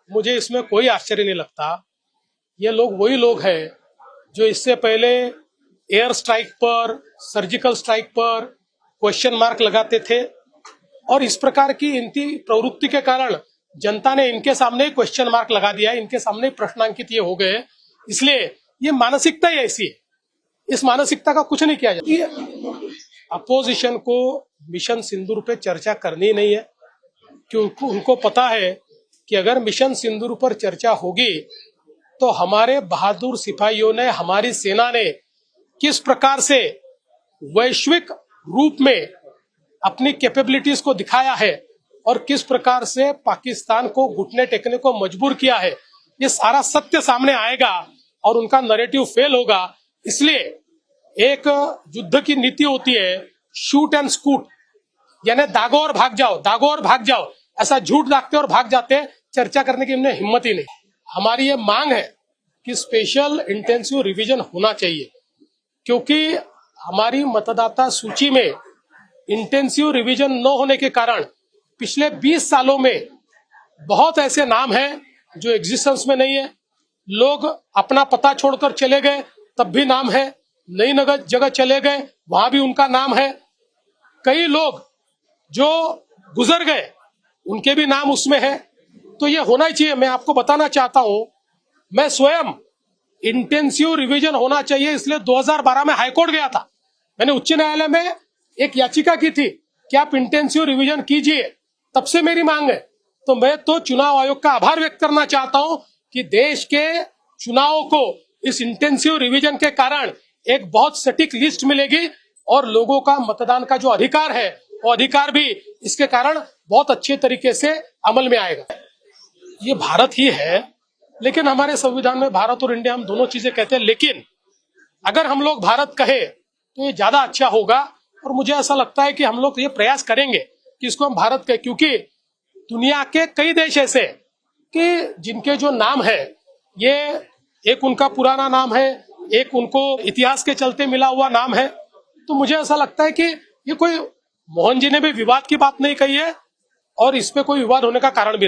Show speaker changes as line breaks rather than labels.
मुझे इसमें कोई आश्चर्य नहीं लगता। ये लोग वही लोग हैं जो इससे पहले एयर स्ट्राइक पर, सर्जिकल स्ट्राइक पर क्वेश्चन मार्क लगाते थे और इस प्रकार की इनकी प्रवृत्ति के कारण जनता ने इनके सामने क्वेश्चन मार्क लगा दिया, इनके सामने प्रश्नांकित ये हो गए। इसलिए ये मानसिकता ही ऐसी है, इस मानसिकता का कुछ नहीं किया जाता। अपोजिशन को मिशन सिंदूर पे चर्चा करनी नहीं है, क्योंकि उनको पता है कि अगर मिशन सिंदूर पर चर्चा होगी तो हमारे बहादुर सिपाहियों ने, हमारी सेना ने किस प्रकार से वैश्विक रूप में अपनी कैपेबिलिटीज को दिखाया है और किस प्रकार से पाकिस्तान को घुटने टेकने को मजबूर किया है, ये सारा सत्य सामने आएगा और उनका नैरेटिव फेल होगा। इसलिए एक युद्ध की नीति होती है शूट एंड स्कूट, यानी दागो और भाग जाओ, दागो और भाग जाओ। ऐसा झूठ दागते और भाग जाते, चर्चा करने की इन्हें हिम्मत ही नहीं। हमारी ये मांग है कि स्पेशल इंटेंसिव रिवीजन होना चाहिए, क्योंकि हमारी मतदाता सूची में इंटेंसिव रिवीजन न होने के कारण पिछले 20 सालों में बहुत ऐसे नाम हैं जो एग्जिस्टेंस में नहीं है। लोग अपना पता छोड़कर चले गए तब भी नाम है, नई जगह चले गए वहां भी उनका नाम है। कई लोग जो गुजर गए उनके भी नाम उसमें है। तो ये होना ही चाहिए। मैं आपको बताना चाहता हूं, मैं स्वयं इंटेंसिव रिवीजन होना चाहिए इसलिए 2012 में हाईकोर्ट गया था। मैंने उच्च न्यायालय में एक याचिका की थी कि आप इंटेंसिव रिवीजन कीजिए, तब से मेरी मांग है। तो मैं तो चुनाव आयोग का आभार व्यक्त करना चाहता हूं कि देश के चुनावों को इस इंटेंसिव रिवीजन के कारण एक बहुत सटीक लिस्ट मिलेगी और लोगों का मतदान का जो अधिकार है वो अधिकार भी इसके कारण बहुत अच्छे तरीके से अमल में आएगा। ये भारत ही है, लेकिन हमारे संविधान में भारत और इंडिया हम दोनों चीजें कहते हैं, लेकिन अगर हम लोग भारत कहे तो ये ज्यादा अच्छा होगा। और मुझे ऐसा लगता है कि हम लोग ये प्रयास करेंगे कि इसको हम भारत कहें, क्योंकि दुनिया के कई देश ऐसे कि जिनके जो नाम है, ये एक उनका पुराना नाम है, एक उनको इतिहास के चलते मिला हुआ नाम है। तो मुझे ऐसा लगता है कि ये कोई, मोहन जी ने भी विवाद की बात नहीं कही है और इस पे कोई विवाद होने का कारण भी नहीं।